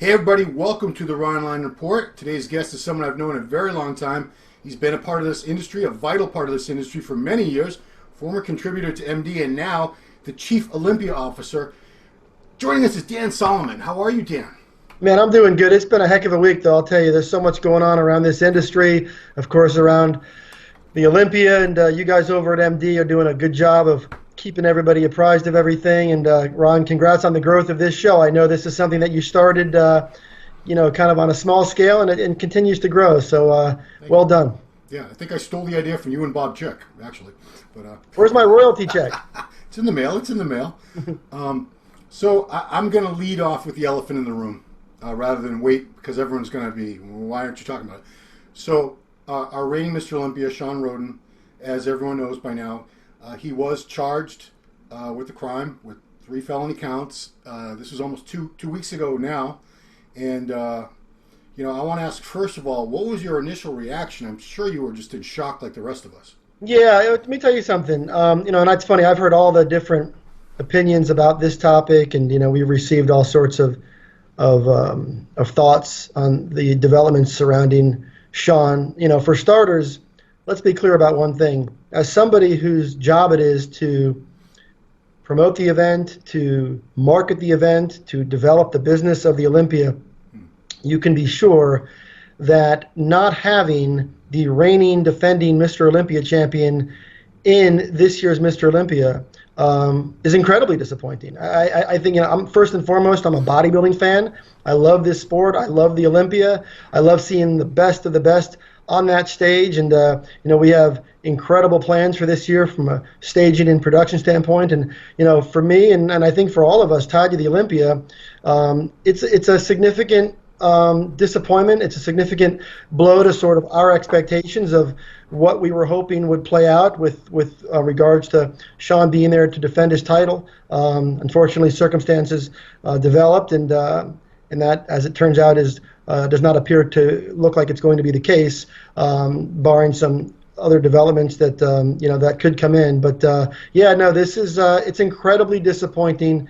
Hey everybody, welcome to the Ronline Report. Today's guest is someone I've known a very long time. He's been a part of this industry, a vital part of this industry for many years, former contributor to MD, and now the Chief Olympia Officer. Joining us is Dan Solomon. How are you, Dan? Man, I'm doing good. It's been a heck of a week, though, I'll tell you. There's so much going on around this industry, of course, around the Olympia, and you guys over at MD are doing a good job of keeping everybody apprised of everything. And Ron, congrats on the growth of this show. I know this is something that you started, kind of on a small scale, and it continues to grow. So well done. Yeah, I think I stole the idea from you and Bob Chick, actually. But where's my royalty check? It's in the mail. It's in the mail. So I'm going to lead off with the elephant in the room rather than wait, because everyone's going to be, why aren't you talking about it? So our reigning Mr. Olympia, Shawn Rhoden, as everyone knows by now, he was charged with the crime with 3 felony counts. This was almost two weeks ago now. And, I want to ask, first of all, what was your initial reaction? I'm sure you were just in shock like the rest of us. Yeah, let me tell you something. And it's funny, I've heard all the different opinions about this topic, and, we've received all sorts of thoughts on the developments surrounding Shawn. For starters, let's be clear about one thing. As somebody whose job it is to promote the event, to market the event, to develop the business of the Olympia, you can be sure that not having the reigning, defending Mr. Olympia champion in this year's Mr. Olympia is incredibly disappointing. I think, I'm first and foremost, I'm a bodybuilding fan. I love this sport. I love the Olympia. I love seeing the best of the best on that stage, and we have incredible plans for this year from a staging and production standpoint. And for me, and I think for all of us tied to the Olympia, it's a significant disappointment. It's a significant blow to sort of our expectations of what we were hoping would play out with regards to Shawn being there to defend his title. Unfortunately, circumstances developed, and that, as it turns out, does not appear to look like it's going to be the case, barring some other developments that that could come in. But this is it's incredibly disappointing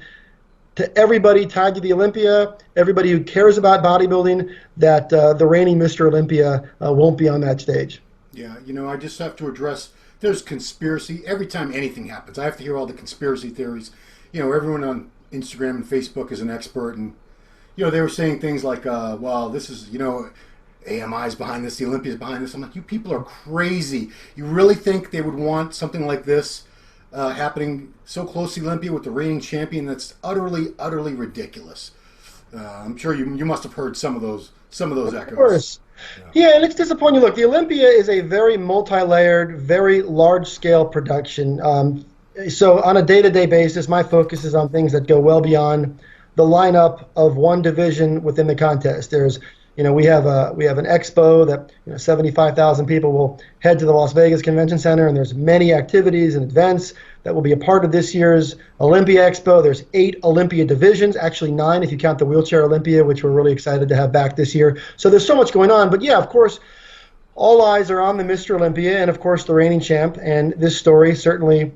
to everybody tied to the Olympia, everybody who cares about bodybuilding, that the reigning Mr. Olympia won't be on that stage. Yeah, I just have to address, there's conspiracy. Every time anything happens, I have to hear all the conspiracy theories. Everyone on Instagram and Facebook is an expert, and they were saying things like, well, this is, AMI's behind this, the Olympia's behind this. I'm like, you people are crazy. You really think they would want something like this happening so close to the Olympia with the reigning champion? That's utterly, utterly ridiculous. I'm sure you must have heard some of those echoes. Of course. Yeah, and it's disappointing. Look, the Olympia is a very multi-layered, very large-scale production. So on a day-to-day basis, my focus is on things that go well beyond the lineup of one division within the contest. There's, we have an expo that 75,000 people will head to the Las Vegas Convention Center, and there's many activities and events that will be a part of this year's Olympia Expo. There's 8 Olympia divisions, actually 9 if you count the wheelchair Olympia, which we're really excited to have back this year. So there's so much going on. But yeah, of course, all eyes are on the Mr. Olympia and, of course, the reigning champ. And this story certainly,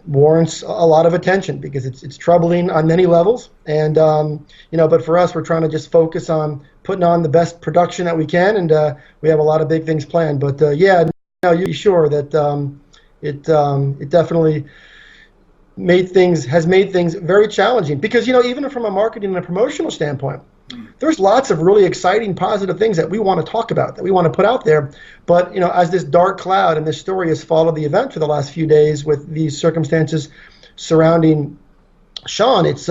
warrants a lot of attention because it's troubling on many levels. And, but for us, we're trying to just focus on putting on the best production that we can. And we have a lot of big things planned. But, you're sure that it definitely has made things very challenging because, even from a marketing and a promotional standpoint, there's lots of really exciting, positive things that we want to talk about, that we want to put out there. But, as this dark cloud and this story has followed the event for the last few days with these circumstances surrounding Shawn, it's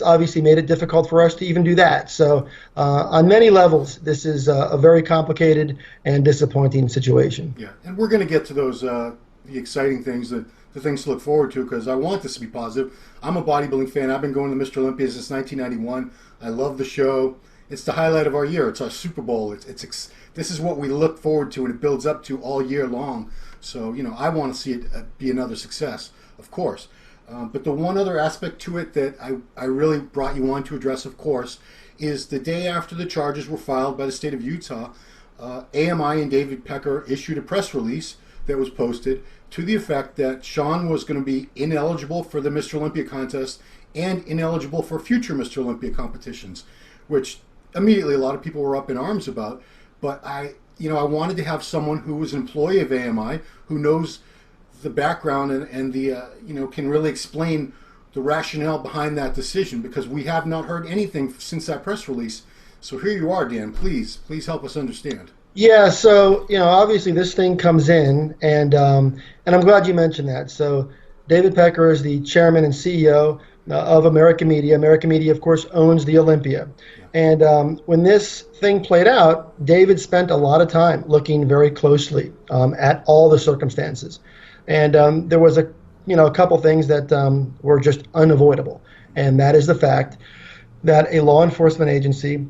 obviously made it difficult for us to even do that. So on many levels, this is a very complicated and disappointing situation. Yeah, and we're going to get to those the exciting things, the things to look forward to, because I want this to be positive. I'm a bodybuilding fan. I've been going to Mr. Olympia since 1991. I love the show. It's the highlight of our year. It's our Super Bowl. This is what we look forward to, and it builds up to all year long. So, I want to see it be another success, of course. But the one other aspect to it that I really brought you on to address, of course, is the day after the charges were filed by the state of Utah, AMI and David Pecker issued a press release that was posted to the effect that Shawn was going to be ineligible for the Mr. Olympia contest and ineligible for future Mr. Olympia competitions, which immediately a lot of people were up in arms about. But I wanted to have someone who was an employee of AMI, who knows the background and the can really explain the rationale behind that decision, because we have not heard anything since that press release. So here you are, Dan. Please help us understand. Yeah, so obviously this thing comes in, and I'm glad you mentioned that. So David Pecker is the chairman and CEO of American Media. American Media, of course, owns the Olympia. Yeah. And when this thing played out, David spent a lot of time looking very closely at all the circumstances, and there was a couple things that were just unavoidable, and that is the fact that a law enforcement agency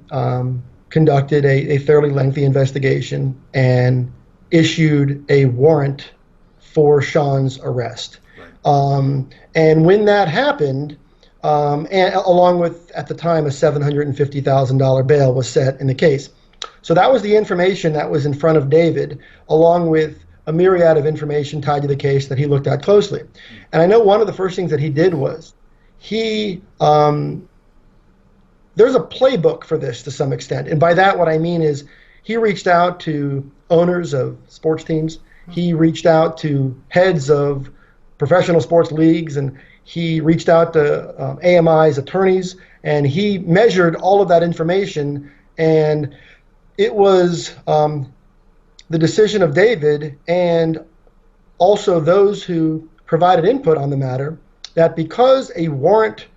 conducted a fairly lengthy investigation and issued a warrant for Shawn's arrest. Right. And when that happened, and along with, at the time, a $750,000 bail was set in the case. So that was the information that was in front of David, along with a myriad of information tied to the case that he looked at closely. And I know one of the first things that he did was there's a playbook for this to some extent. And by that, what I mean is he reached out to owners of sports teams. He reached out to heads of professional sports leagues, and he reached out to AMI's attorneys, and he measured all of that information. And it was the decision of David and also those who provided input on the matter that because a warrant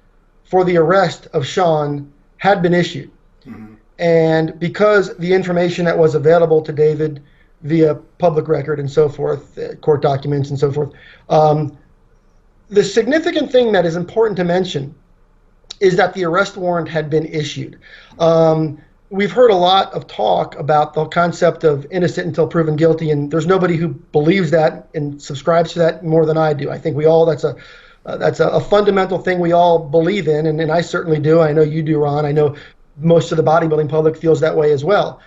for the arrest of Shawn had been issued, mm-hmm. and because the information that was available to David via public record and so forth, court documents and so forth, the significant thing that is important to mention is that the arrest warrant had been issued. We've heard a lot of talk about the concept of innocent until proven guilty, and there's nobody who believes that and subscribes to that more than I do. I think we all, that's a fundamental thing we all believe in, and I certainly do. I know you do, Ron. I know most of the bodybuilding public feels that way as well.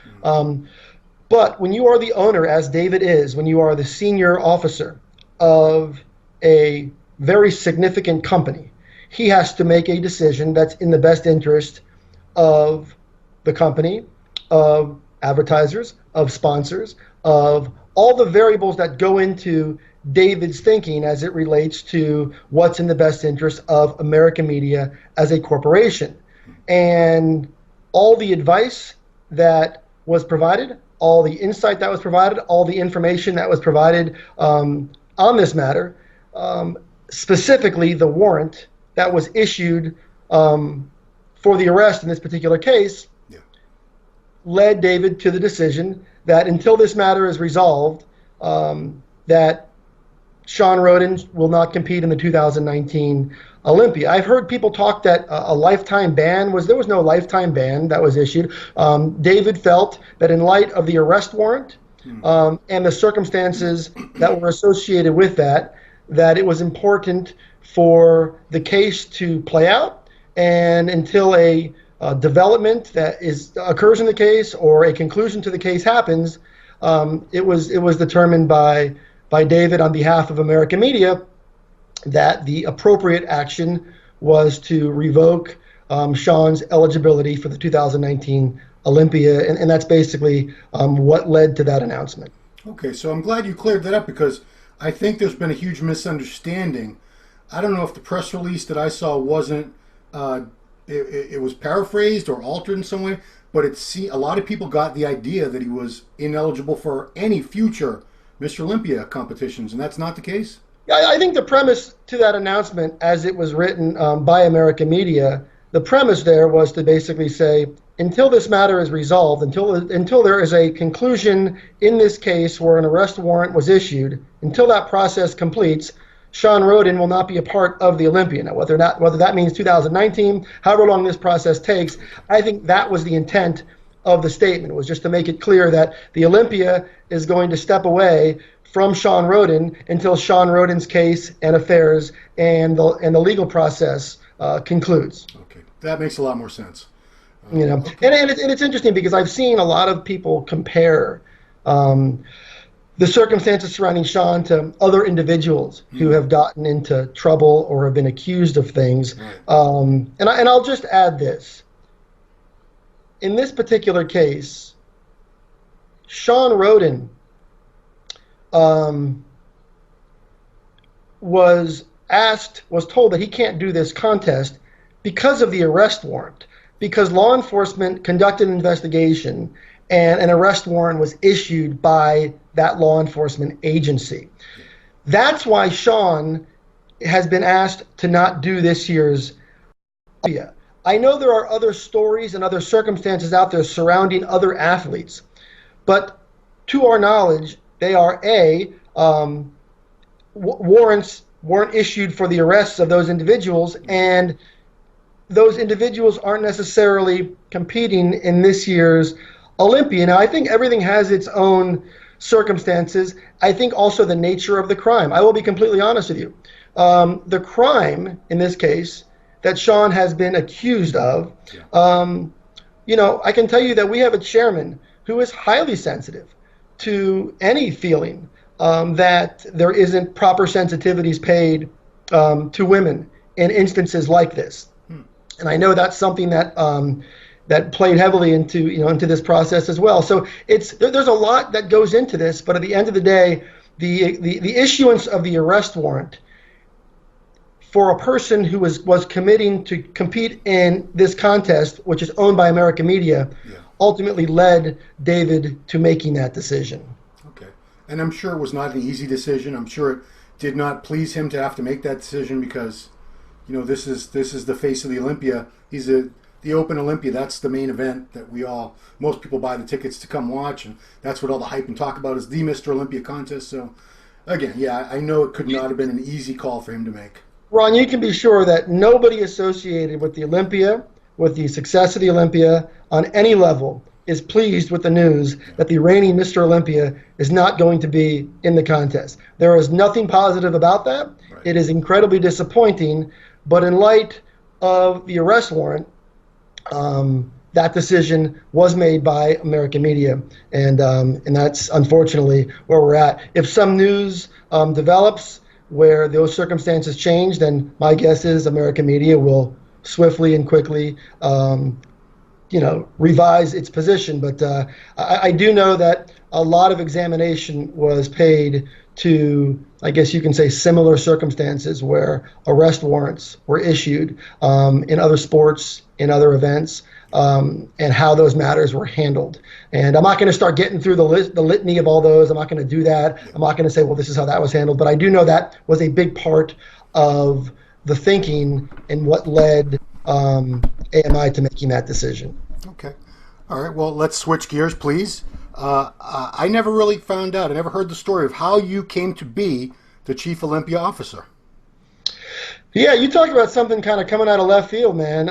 But when you are the owner, as David is, when you are the senior officer of a very significant company, he has to make a decision that's in the best interest of the company, of advertisers, of sponsors, of all the variables that go into David's thinking as it relates to what's in the best interest of American Media as a corporation. And all the advice that was provided, all the insight that was provided, all the information that was provided on this matter, specifically the warrant that was issued for the arrest in this particular case, led David to the decision that until this matter is resolved, that Shawn Rhoden will not compete in the 2019 Olympia. I've heard people talk that a lifetime ban there was no lifetime ban that was issued. David felt that in light of the arrest warrant and the circumstances that were associated with that it was important for the case to play out, and until a development that occurs in the case or a conclusion to the case happens, it was determined by David on behalf of American Media that the appropriate action was to revoke Shawn's eligibility for the 2019 Olympia, and that's basically what led to that announcement. Okay, so I'm glad you cleared that up, because I think there's been a huge misunderstanding. I don't know if the press release that I saw wasn't, it was paraphrased or altered in some way, but a lot of people got the idea that he was ineligible for any future Mr. Olympia competitions, and that's not the case? I think the premise to that announcement, as it was written by American Media, the premise there was to basically say, until this matter is resolved, until there is a conclusion in this case where an arrest warrant was issued, until that process completes, Shawn Rhoden will not be a part of the Olympia. Now, whether that means 2019, however long this process takes, I think that was the intent of the statement. It was just to make it clear that the Olympia is going to step away from Shawn Rhoden until Shawn Rhoden's case and affairs and the legal process concludes. Okay, that makes a lot more sense. Okay. And it's interesting because I've seen a lot of people compare the circumstances surrounding Shawn to other individuals who have gotten into trouble or have been accused of things. Right. And I'll just add this. In this particular case, Shawn Rhoden was told that he can't do this contest because of the arrest warrant, because law enforcement conducted an investigation and an arrest warrant was issued by that law enforcement agency. That's why Shawn has been asked to not do this year's Olympia. I know there are other stories and other circumstances out there surrounding other athletes, but to our knowledge, they are warrants weren't issued for the arrests of those individuals, and those individuals aren't necessarily competing in this year's Olympia. Now, I think everything has its own circumstances. I think also the nature of the crime. I will be completely honest with you. The crime, in this case, that Shawn has been accused of, I can tell you that we have a chairman who is highly sensitive to any feeling that there isn't proper sensitivities paid to women in instances like this. And I know that's something that that played heavily into this process as well. So there's a lot that goes into this, but at the end of the day, the issuance of the arrest warrant for a person who was committing to compete in this contest, which is owned by American media, ultimately led David to making that decision. Okay. And I'm sure it was not an easy decision. I'm sure it did not please him to have to make that decision because, this is the face of the Olympia. He's the Open Olympia. That's the main event that most people buy the tickets to come watch, and that's what all the hype and talk about is the Mr. Olympia contest. So, again, I know it could not have been an easy call for him to make. Ron, you can be sure that nobody associated with the Olympia, with the success of the Olympia on any level, is pleased with the news that the reigning Mr. Olympia is not going to be in the contest. There is nothing positive about that. Right. It is incredibly disappointing, but in light of the arrest warrant, that decision was made by American media, and that's unfortunately where we're at. If some news develops where those circumstances change, then my guess is American media will swiftly and quickly revise its position. But I do know that a lot of examination was paid to, I guess you can say, similar circumstances where arrest warrants were issued in other sports, in other events, and how those matters were handled. And I'm not going to start getting through the litany of all those. I'm not going to do that. I'm not going to say, well, this is how that was handled. But I do know that was a big part of the thinking and what led AMI to making that decision. Okay. All right. Well, let's switch gears, please. I never really found out. I never heard the story of how you came to be the Chief Olympia Officer. Yeah, you talked about something kind of coming out of left field, man.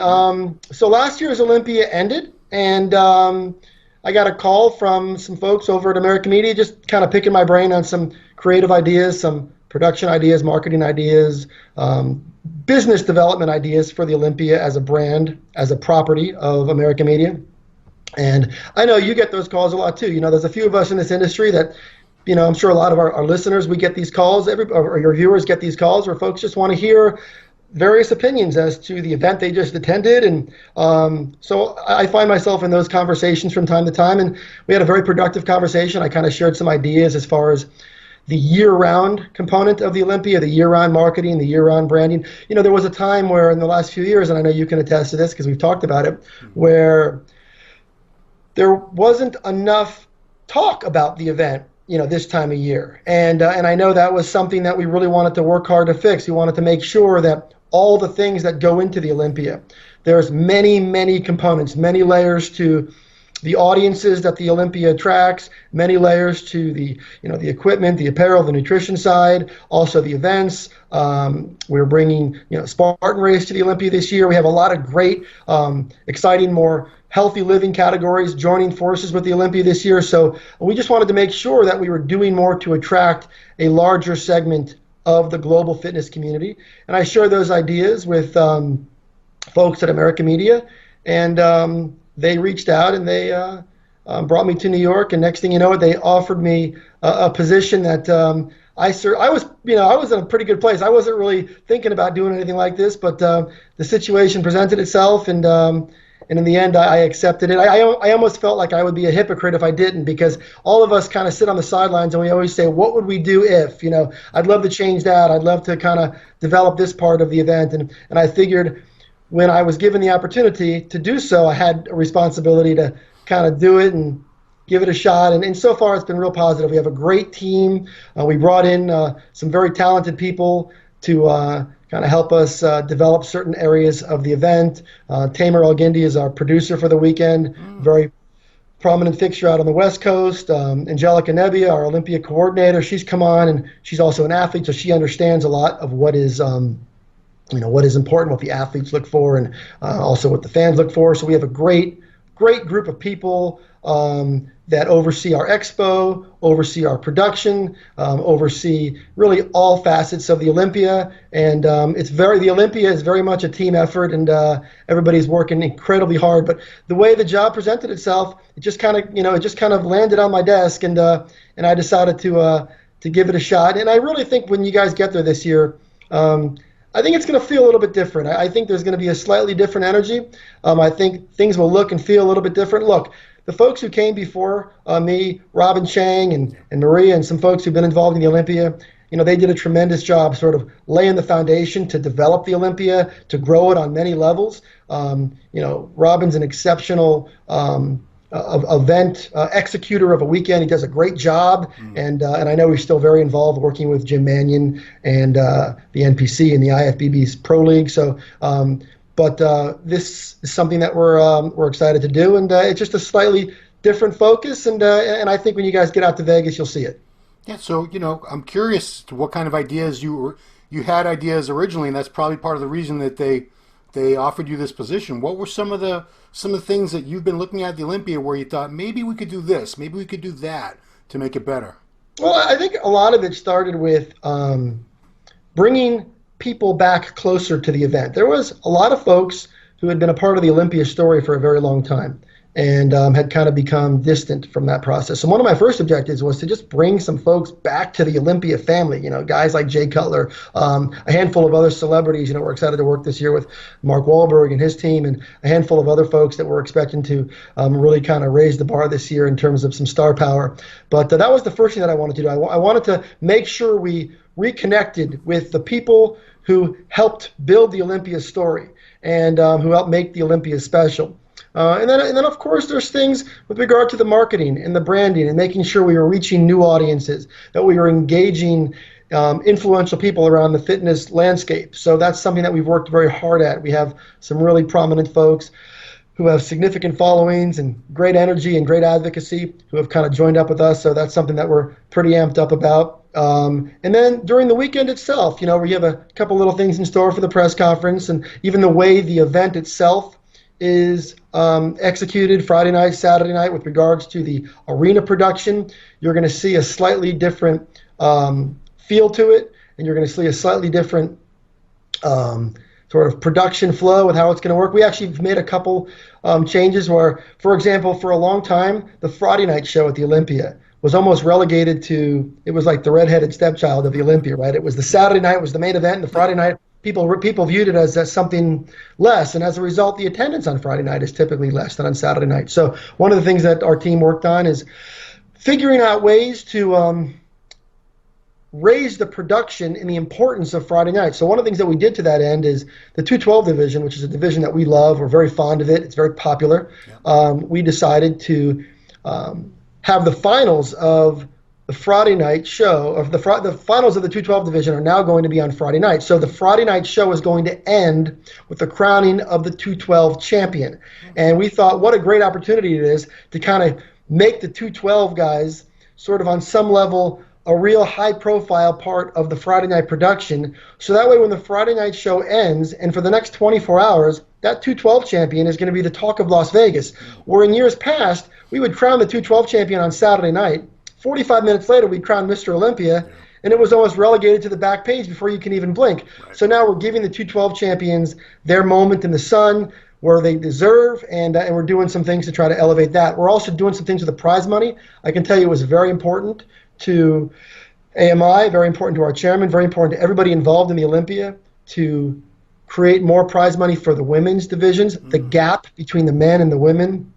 So last year's Olympia ended, and I got a call from some folks over at American Media just kind of picking my brain on some creative ideas, some production ideas, marketing ideas, business development ideas for the Olympia as a brand, as a property of American Media. And I know you get those calls a lot too. There's a few of us in this industry that, I'm sure a lot of our listeners, we get these calls, or your viewers get these calls where folks just want to hear various opinions as to the event they just attended. And so I find myself in those conversations from time to time. And we had a very productive conversation. I kind of shared some ideas as far as the year-round component of the Olympia, the year-round marketing, the year-round branding. There was a time where in the last few years, and I know you can attest to this because we've talked about it, where there wasn't enough talk about the event, this time of year. And I know that was something that we really wanted to work hard to fix. We wanted to make sure that all the things that go into the Olympia, there's many, many components, many layers to the audiences that the Olympia attracts, many layers to the equipment, the apparel, the nutrition side, also the events. We're bringing Spartan Race to the Olympia this year. We have a lot of great, exciting, more healthy living categories joining forces with the Olympia this year. So we just wanted to make sure that we were doing more to attract a larger segment of the global fitness community. And I share those ideas with folks at American Media, and they reached out and they brought me to New York, and next thing you know, they offered me a position that I was, I was in a pretty good place. I wasn't really thinking about doing anything like this, but the situation presented itself, and in the end, I accepted it. I almost felt like I would be a hypocrite if I didn't, because all of us kind of sit on the sidelines and we always say, what would we do if? I'd love to change that. I'd love to kind of develop this part of the event, and I figured when I was given the opportunity to do so, I had a responsibility to kind of do it and give it a shot, and so far it's been real positive. We have a great team. We brought in some very talented people to kind of help us develop certain areas of the event. Tamer Algindi is our producer for the weekend, very prominent fixture out on the West Coast. Angelica Nebbia, our Olympia coordinator, she's come on, and she's also an athlete, so she understands a lot of what is what is important, what the athletes look for, and also what the fans look for. So we have a great group of people that oversee our expo, oversee our production, oversee really all facets of the Olympia, and the Olympia is very much a team effort, and everybody's working incredibly hard. But the way the job presented itself, it just kind of landed on my desk, and I decided to give it a shot. And I really think when you guys get there this year, I think it's going to feel a little bit different. I think there's going to be a slightly different energy. I think things will look and feel a little bit different. Look, the folks who came before me, Robin Chang and Maria, and some folks who've been involved in the Olympia, they did a tremendous job sort of laying the foundation to develop the Olympia, to grow it on many levels. Robin's an exceptional event executor of a weekend. He does a great job, and I know he's still very involved working with Jim Mannion and the NPC and the IFBB's Pro League. So, but this is something that we're excited to do, and it's just a slightly different focus, and I think when you guys get out to Vegas, you'll see it. Yeah. So I'm curious to what kind of ideas you had ideas originally, and that's probably part of the reason that they offered you this position. What were some of the things that you've been looking at the Olympia where you thought maybe we could do this, maybe we could do that to make it better? Well, I think a lot of it started with bringing people back closer to the event. There was a lot of folks who had been a part of the Olympia story for a very long time, and had kind of become distant from that process. So one of my first objectives was to just bring some folks back to the Olympia family, guys like Jay Cutler, a handful of other celebrities. We're excited to work this year with Mark Wahlberg and his team, and a handful of other folks that we're expecting to really kind of raise the bar this year in terms of some star power. But that was the first thing that I wanted to do. I wanted to make sure we reconnected with the people who helped build the Olympia story, and who helped make the Olympia special. And then, of course, there's things with regard to the marketing and the branding and making sure we were reaching new audiences, that we were engaging influential people around the fitness landscape. So that's something that we've worked very hard at. We have some really prominent folks who have significant followings and great energy and great advocacy who have kind of joined up with us. So that's something that we're pretty amped up about. And then during the weekend itself, we have a couple little things in store for the press conference, and even the way the event itself is executed Friday night, Saturday night with regards to the arena production. You're going to see a slightly different feel to it, and you're going to see a slightly different sort of production flow with how it's going to work. We actually have made a couple changes where, for example, for a long time, the Friday night show at the Olympia was almost relegated to, it was like the redheaded stepchild of the Olympia, right? It was the Saturday night was the main event, and the Friday night, people viewed it as something less, and as a result, the attendance on Friday night is typically less than on Saturday night. So one of the things that our team worked on is figuring out ways to raise the production and the importance of Friday night. So one of the things that we did to that end is the 212 division, which is a division that we love. We're very fond of it. It's very popular. Yeah. We decided to have the finals of the Friday night show, of the finals of the 212 division are now going to be on Friday night. So the Friday night show is going to end with the crowning of the 212 champion. And we thought, what a great opportunity it is to kind of make the 212 guys sort of on some level a real high-profile part of the Friday night production. So that way when the Friday night show ends, and for the next 24 hours, that 212 champion is going to be the talk of Las Vegas. Where in years past, we would crown the 212 champion on Saturday night. 45 minutes later, we'd crown Mr. Olympia, and it was almost relegated to the back page before you can even blink. Right. So now we're giving the 212 champions their moment in the sun. where they deserve, and we're doing some things to try to elevate that. We're also doing some things with the prize money. I can tell you it was very important to AMI, very important to our chairman, very important to everybody involved in the Olympia to create more prize money for the women's divisions. The gap between the men and the women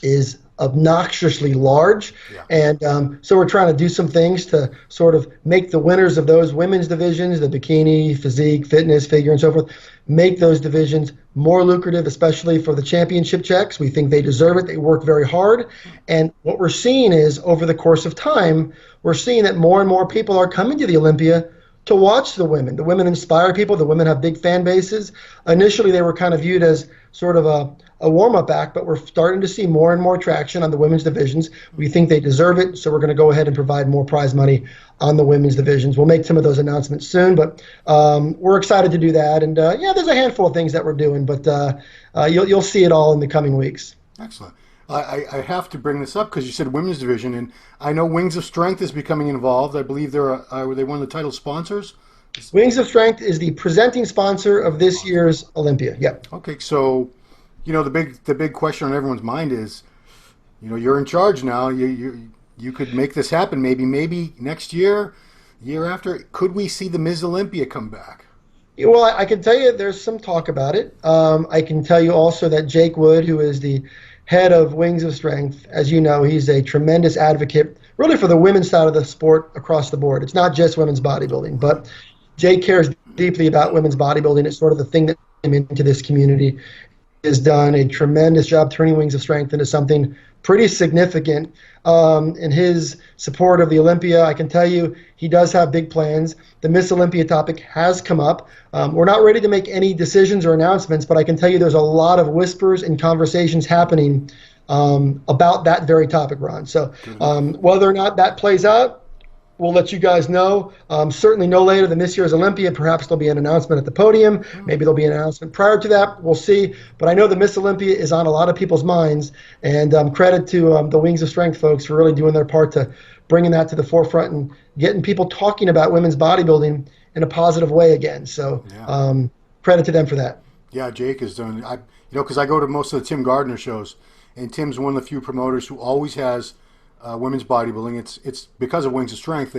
is obnoxiously large, and so we're trying to do some things to sort of make the winners of those women's divisions, the bikini, physique, fitness, figure, and so forth, make those divisions more lucrative, especially for the championship checks. We think they deserve it. They work very hard, and what we're seeing is over the course of time, we're seeing that more and more people are coming to the Olympia to watch the women. The women inspire people. The women have big fan bases. Initially, they were kind of viewed as sort of a warm-up act, but we're starting to see more and more traction on the women's divisions. We think they deserve it, so we're going to go ahead and provide more prize money on the women's divisions. We'll make some of those announcements soon, but we're excited to do that. And there's a handful of things that we're doing, but you'll see it all in the coming weeks. Excellent. I have to bring this up because you said women's division, and I know Wings of Strength is becoming involved. I believe were they one of the title sponsors? Wings of Strength is the presenting sponsor of this year's Olympia. Yep. Okay, so the big question on everyone's mind is, you're in charge now. You could make this happen. Maybe next year, year after. Could we see the Ms. Olympia come back? Well, I can tell you there's some talk about it. I can tell you also that Jake Wood, who is the head of Wings of Strength, as you know, he's a tremendous advocate, really for the women's side of the sport across the board. It's not just women's bodybuilding, but Jake cares deeply about women's bodybuilding. It's sort of the thing that came into this community. Has done a tremendous job turning Wings of Strength into something pretty significant in his support of the Olympia. I can tell you he does have big plans. The Miss Olympia topic has come up. We're not ready to make any decisions or announcements, but I can tell you there's a lot of whispers and conversations happening about that very topic, Ron. So whether or not that plays out, we'll let you guys know. Certainly no later than this year's Olympia. Perhaps there'll be an announcement at the podium. Maybe there'll be an announcement prior to that. We'll see. But I know the Miss Olympia is on a lot of people's minds. And credit to the Wings of Strength folks for really doing their part to bringing that to the forefront and getting people talking about women's bodybuilding in a positive way again. So credit to them for that. Yeah, Jake is doing because I go to most of the Tim Gardner shows. And Tim's one of the few promoters who always has women's bodybuilding. It's because of Wings of Strength.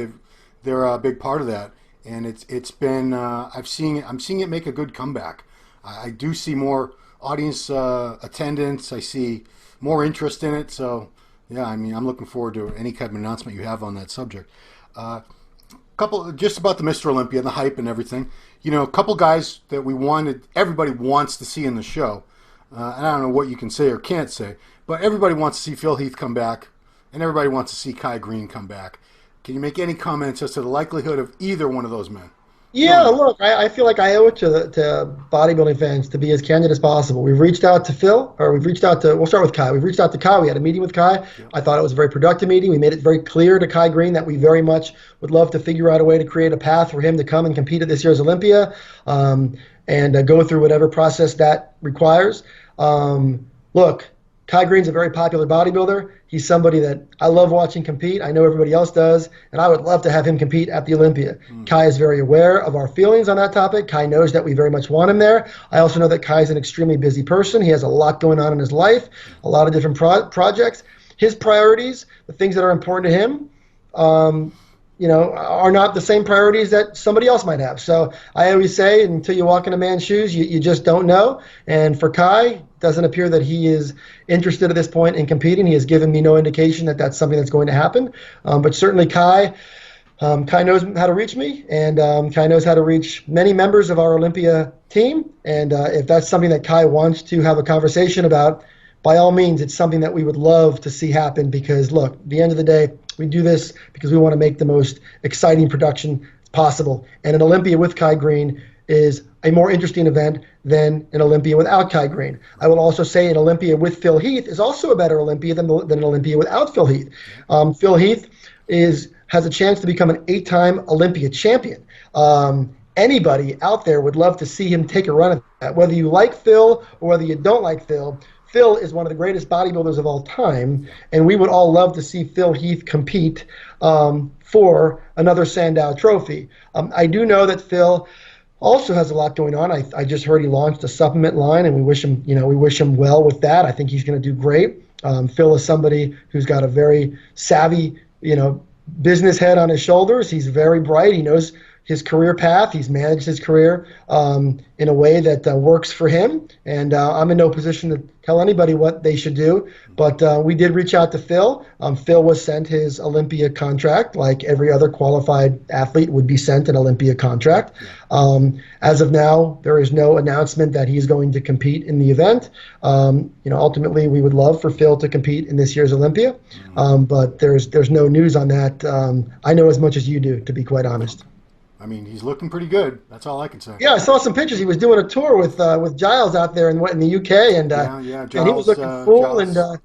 They're a big part of that, and it's been I'm seeing it make a good comeback. I do see more audience attendance. I see more interest in it. So yeah, I'm looking forward to any kind of announcement you have on that subject. Couple just about the Mr. Olympia and the hype and everything. A couple guys that everybody wants to see in the show. And I don't know what you can say or can't say, but everybody wants to see Phil Heath come back. And everybody wants to see Kai Green come back. Can you make any comments as to the likelihood of either one of those men? Yeah, look, I feel like I owe it to bodybuilding fans to be as candid as possible. We've reached out to Phil, or we'll start with Kai. We've reached out to Kai. We had a meeting with Kai. Yeah. I thought it was a very productive meeting. We made it very clear to Kai Green that we very much would love to figure out a way to create a path for him to come and compete at this year's Olympia and go through whatever process that requires. Look, Kai Green's a very popular bodybuilder. He's somebody that I love watching compete. I know everybody else does, and I would love to have him compete at the Olympia. Kai is very aware of our feelings on that topic. Kai knows that we very much want him there. I also know that Kai is an extremely busy person. He has a lot going on in his life, a lot of different projects. His priorities, the things that are important to him, are not the same priorities that somebody else might have. So I always say, until you walk in a man's shoes, you just don't know. And for Kai, doesn't appear that he is interested at this point in competing. He has given me no indication that that's something that's going to happen. But certainly Kai knows how to reach me, and Kai knows how to reach many members of our Olympia team. And if that's something that Kai wants to have a conversation about, by all means, it's something that we would love to see happen because, look, at the end of the day, we do this because we want to make the most exciting production possible. And an Olympia with Kai Green is a more interesting event than an Olympia without Kai Green. I will also say an Olympia with Phil Heath is also a better Olympia than an Olympia without Phil Heath. Phil Heath has a chance to become an 8-time Olympia champion. Anybody out there would love to see him take a run at that. Whether you like Phil or whether you don't like Phil, Phil is one of the greatest bodybuilders of all time, and we would all love to see Phil Heath compete for another Sandow Trophy. I do know that Phil also has a lot going on. I just heard he launched a supplement line, and we wish him well with that. I think he's going to do great. Phil is somebody who's got a very savvy, business head on his shoulders. He's very bright. He knows his career path. He's managed his career in a way that works for him. And I'm in no position to tell anybody what they should do. But we did reach out to Phil. Phil was sent his Olympia contract, like every other qualified athlete would be sent an Olympia contract. As of now, there is no announcement that he's going to compete in the event. Ultimately, we would love for Phil to compete in this year's Olympia. But there's no news on that. I know as much as you do, to be quite honest. I mean, he's looking pretty good. That's all I can say. Yeah, I saw some pictures. He was doing a tour with Giles out there in the UK, and Giles, and he was looking full, Giles. and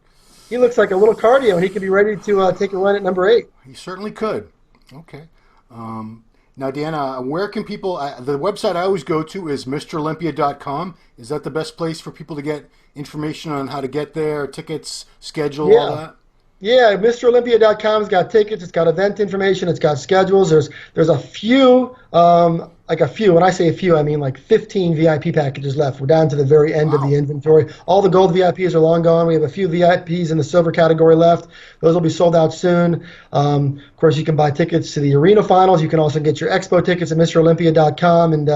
he looks like a little cardio, and he could be ready to take a run at number 8. He certainly could. Okay. Now, Deanna, where can people? The website I always go to is MrOlympia.com. Is that the best place for people to get information on how to get there, tickets, schedule, all that? Yeah, MrOlympia.com's got tickets. It's got event information. It's got schedules. There's a few, when I say a few, I mean like 15 VIP packages left. We're down to the very end of the inventory. All the gold VIPs are long gone. We have a few VIPs in the silver category left. Those will be sold out soon. Of course, you can buy tickets to the arena finals. You can also get your expo tickets at MrOlympia.com. And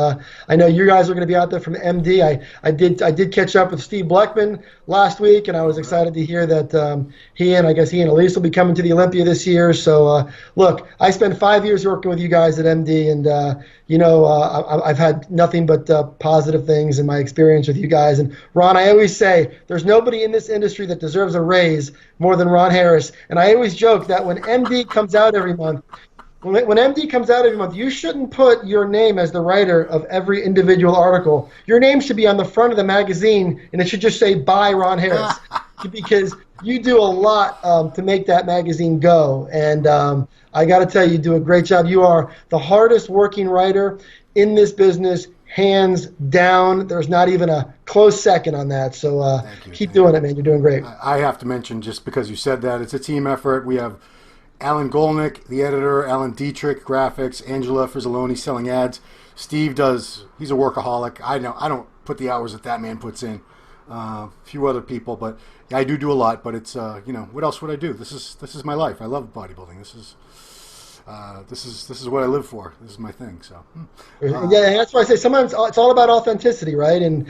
I know you guys are going to be out there from MD. I did catch up with Steve Bleckman last week, and I was excited to hear that he and Elise will be coming to the Olympia this year. So, look, I spent 5 years working with you guys at MD, and I've had nothing but positive things in my experience with you guys. And Ron, I always say there's nobody in this industry that deserves a raise more than Ron Harris. And I always joke that when MD comes out every month, you shouldn't put your name as the writer of every individual article. Your name should be on the front of the magazine, and it should just say, "By Ron Harris," because you do a lot to make that magazine go. And I got to tell you do a great job. You are the hardest working writer in this business, hands down. There's not even a close second on that. So keep doing it, man. You're doing great. I have to mention, just because you said that, it's a team effort. We have Alan Golnick, the editor, Alan Dietrich, graphics, Angela Frizzoloni selling ads. Steve he's a workaholic. I don't put the hours that man puts in. A few other people, but I do a lot. But it's what else would I do? This is my life. I love bodybuilding. This is what I live for. This is my thing. So yeah, that's why I say sometimes it's all about authenticity, right? And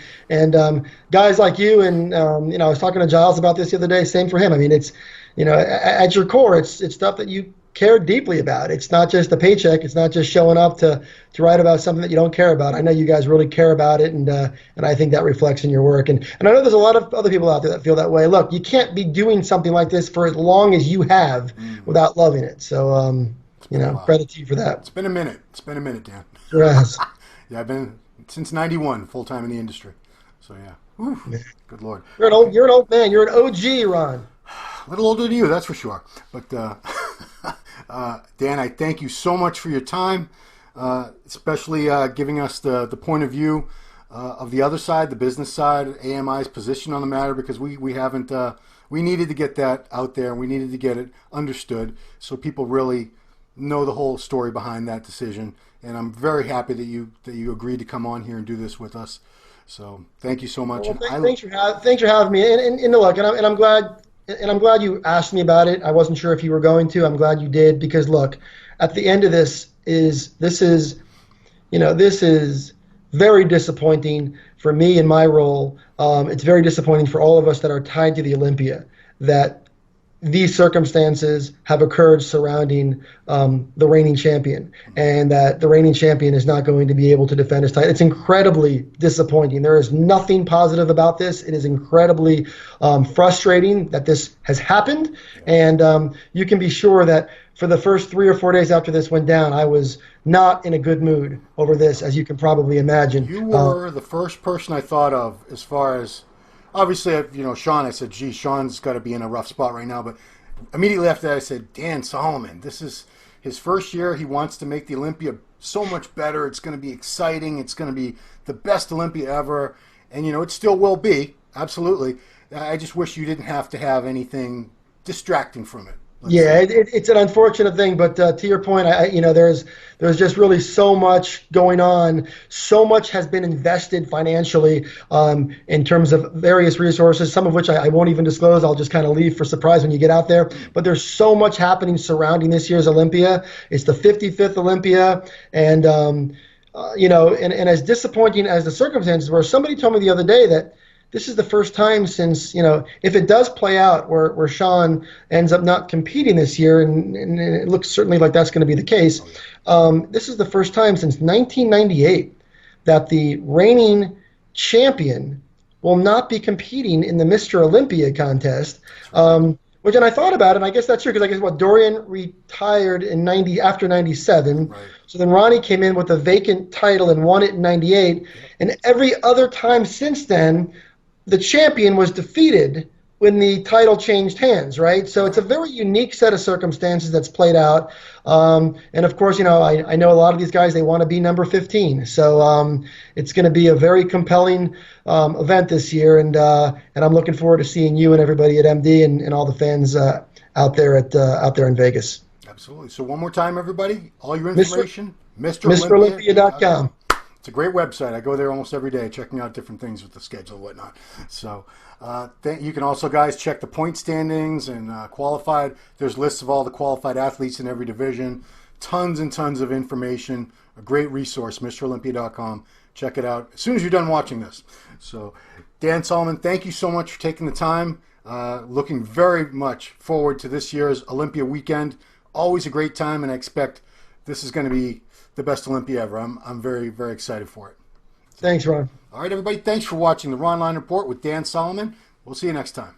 guys like you, and I was talking to Giles about this the other day. Same for him. I mean, it's at your core, it's stuff that you care deeply about. It's not just a paycheck. It's not just showing up to write about something that you don't care about. I know you guys really care about it, and I think that reflects in your work. And I know there's a lot of other people out there that feel that way. Look, you can't be doing something like this for as long as you have without loving it. So credit to you for that. It's been a minute, Dan. Sure has. Yeah, I've been since '91 full time in the industry. So yeah. Whew, good Lord. You're an old man. You're an OG, Ron. A little older than you, that's for sure. But Dan, I thank you so much for your time, especially giving us the point of view of the other side, the business side, AMI's position on the matter, because we haven't. We needed to get that out there, and we needed to get it understood so people really know the whole story behind that decision. And I'm very happy that you agreed to come on here and do this with us. So thank you so much. Well, thanks for having me. And look, and I'm glad. And I'm glad you asked me about it. I wasn't sure if you were going to. I'm glad you did, because look, at the end of this is very disappointing for me in my role. It's very disappointing for all of us that are tied to the Olympia, that these circumstances have occurred surrounding the reigning champion, and that the reigning champion is not going to be able to defend his title. It's incredibly disappointing. There is nothing positive about this. It is incredibly frustrating that this has happened, and you can be sure that for the first 3 or 4 days after this went down, I was not in a good mood over this, as you can probably imagine. You were the first person I thought of as far as, obviously, Shawn, I said, gee, Shawn's got to be in a rough spot right now. But immediately after that, I said, Dan Solomon, this is his first year. He wants to make the Olympia so much better. It's going to be exciting. It's going to be the best Olympia ever. And, it still will be. Absolutely. I just wish you didn't have to have anything distracting from it. Yeah, it's an unfortunate thing, but to your point, there's just really so much going on. So much has been invested financially in terms of various resources, some of which I won't even disclose. I'll just kind of leave for surprise when you get out there. But there's so much happening surrounding this year's Olympia. It's the 55th Olympia, and and as disappointing as the circumstances were, somebody told me the other day that this is the first time since, if it does play out where Shawn ends up not competing this year, and it looks certainly like that's going to be the case, this is the first time since 1998 that the reigning champion will not be competing in the Mr. Olympia contest. And I thought about it, and I guess that's true, because I guess Dorian retired after 97. Right. So then Ronnie came in with a vacant title and won it in 98. And every other time since then, the champion was defeated when the title changed hands, right? So it's a very unique set of circumstances that's played out. And of course, I know a lot of these guys, they want to be number 15. So it's going to be a very compelling event this year. And I'm looking forward to seeing you and everybody at MD and all the fans out there in Vegas. Absolutely. So one more time, everybody, all your information, MrOlympia.com. It's a great website. I go there almost every day checking out different things with the schedule and whatnot. So you can also, guys, check the point standings and qualified. There's lists of all the qualified athletes in every division. Tons and tons of information. A great resource, MrOlympia.com. Check it out as soon as you're done watching this. So, Dan Solomon, thank you so much for taking the time. Looking very much forward to this year's Olympia Weekend. Always a great time, and I expect this is going to be the best Olympia ever. I'm very, very excited for it. Thanks, Ron. All right, everybody. Thanks for watching the Ronline Report with Dan Solomon. We'll see you next time.